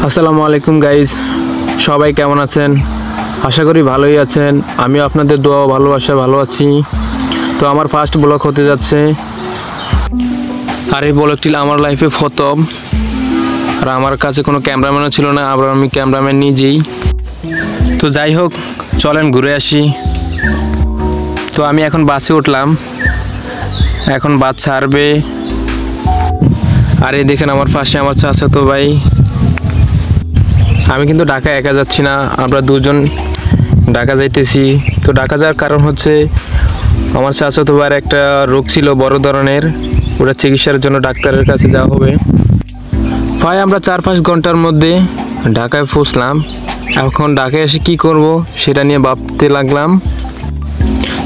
আসসালামু আলাইকুম গাইজ, সবাই কেমন আছেন? আশা করি ভালোই আছেন। আমিও আপনাদের দোয়া ও ভালোবাসা ভালো আছি। তো আমার ফার্স্ট ব্লগ হতে যাচ্ছে, আর এই ব্লগটি আমার লাইফে প্রথম। আর আমার কাছে কোনো ক্যামেরাম্যানও ছিল না, আবার আমি ক্যামেরাম্যান নিজেই। তো যাই হোক, চলেন ঘুরে আসি। তো আমি এখন বাসে উঠলাম, এখন বাস ছাড়বে। আর এই দেখেন আমার পাশে আমার চাচাতো ভাই। আমি কিন্তু ঢাকা একা যাচ্ছি না, আমরা দুজন ঢাকা যাইতেছি। তো ঢাকা যাওয়ার কারণ হচ্ছে আমার চাচাতো ভাইয়ের একটা রোগ ছিল বড় ধরনের, ওটা চিকিৎসার জন্য ডাক্তারের কাছে যাওয়া হবে। প্রায় আমরা 4-5 ঘন্টার মধ্যে ঢাকায় পৌঁছলাম। এখন ঢাকায় এসে কি করব সেটা নিয়ে ভাবতে লাগলাম।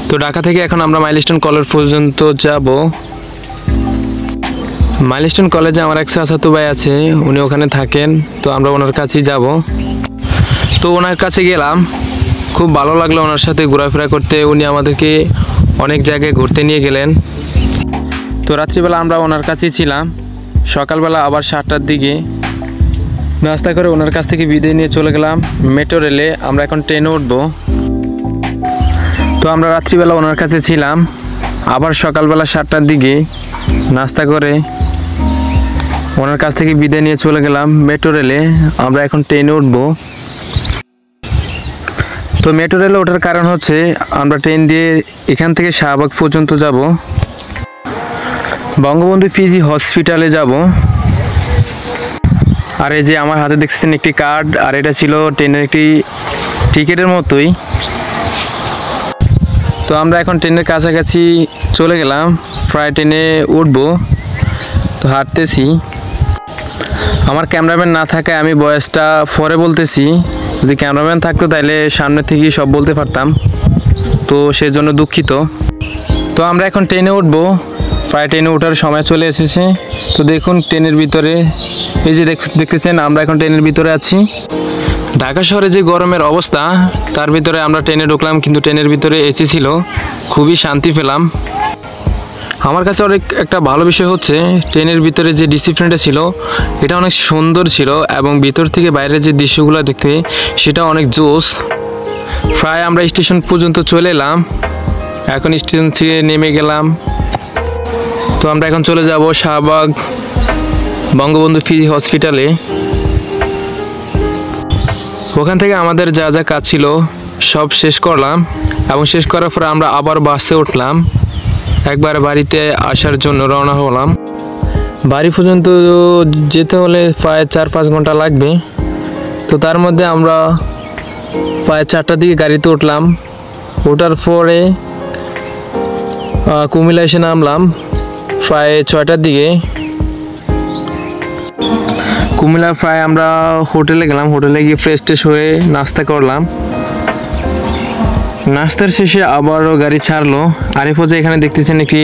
তো ঢাকা থেকে এখন আমরা মাইলস্টোন কলেজ পর্যন্ত যাব। মাইলস্টোন কলেজে আমার এক চাচাতো ভাই আছে, উনি ওখানে থাকেন। তো আমরা ওনার কাছেই যাব। তো ওনার কাছে গেলাম, খুব ভালো লাগলো ওনার সাথে ঘোরাফেরা করতে। উনি আমাদেরকে অনেক জায়গায় ঘুরতে নিয়ে গেলেন। তো রাত্রিবেলা আমরা ওনার কাছেই ছিলাম। সকালবেলা আবার 7টার দিকে নাস্তা করে ওনার কাছ থেকে বিদায় নিয়ে চলে গেলাম মেট্রো রেলে। আমরা এখন ট্রেনে উঠব। তো আমরা রাত্রিবেলা ওনার কাছে ছিলাম, আবার সকালবেলা 7টার দিকে নাস্তা করে ওনার কাছ থেকে বিদায় নিয়ে চলে গেলাম মেট্রো রেলে। আমরা এখন ট্রেনে উঠব। তো মেট্রো রেলে ওঠার কারণ হচ্ছে আমরা ট্রেন দিয়ে এখান থেকে শাহবাগ পর্যন্ত যাব, বঙ্গবন্ধু পিজি হসপিটালে যাব। আর এই যে আমার হাতে দেখছেন একটি কার্ড, আর এটা ছিল ট্রেনের একটি টিকিটের মতোই। তো আমরা এখন ট্রেনের কাছাকাছি চলে গেলাম, প্রায় ট্রেনে উঠব। তো হাঁটতেছি। আমার ক্যামেরাম্যান না থাকায় আমি ভয়েসটা পরে বলতেছি। যদি ক্যামেরাম্যান থাকতো তাহলে সামনে থেকেই সব বলতে পারতাম, তো সেজন্য দুঃখিত। তো আমরা এখন ট্রেনে উঠবো, প্রায় ট্রেনে ওঠার সময় চলে এসেছে। তো দেখুন ট্রেনের ভিতরে, এই যে দেখতেছেন আমরা এখন ট্রেনের ভিতরে আছি। ঢাকা শহরে যে গরমের অবস্থা, তার ভিতরে আমরা ট্রেনে ঢুকলাম, কিন্তু ট্রেনের ভিতরে এসি ছিল, খুবই শান্তি পেলাম। আমার কাছে অনেক একটা ভালো বিষয় হচ্ছে ট্রেনের ভিতরে যে ডিসিপ্লিনটা ছিল এটা অনেক সুন্দর ছিল, এবং ভিতর থেকে বাইরের যে দৃশ্যগুলো দেখতে সেটা অনেক জোস। প্রায় আমরা স্টেশন পর্যন্ত চলে এলাম, এখন স্টেশন থেকে নেমে গেলাম। তো আমরা এখন চলে যাব শাহবাগ বঙ্গবন্ধু পিজি হসপিটালে। ওখান থেকে আমাদের যা যা কাজ ছিল সব শেষ করলাম, এবং শেষ করার পরে আমরা আবার বাসে উঠলাম, একবার বাড়িতে আসার জন্য রওনা হলাম। বাড়ি পর্যন্ত যেতে হলে প্রায় 4-5 ঘন্টা লাগবে। তো তার মধ্যে আমরা প্রায় 4টার দিকে গাড়িতে উঠলাম। ওঠার পরে কুমিল্লা এসে নামলাম প্রায় 6টার দিকে। কুমিল্লা প্রায় আমরা হোটেলে গেলাম, হোটেলে গিয়ে ফ্রেশ ট্রেশ হয়ে নাস্তা করলাম। নাস্তার শেষে আবারও গাড়ি ছাড়লো। আর এরপর যে এখানে দেখতেছেন একটি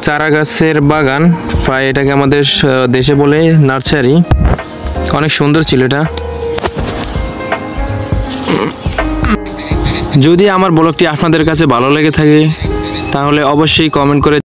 চারা গাছের বাগান, প্রায় এটাকে আমাদের দেশে বলে নার্সারি। অনেক সুন্দর ছিল এটা। যদি আমার ব্লগটি আপনাদের কাছে ভালো লেগে থাকে তাহলে অবশ্যই কমেন্ট করে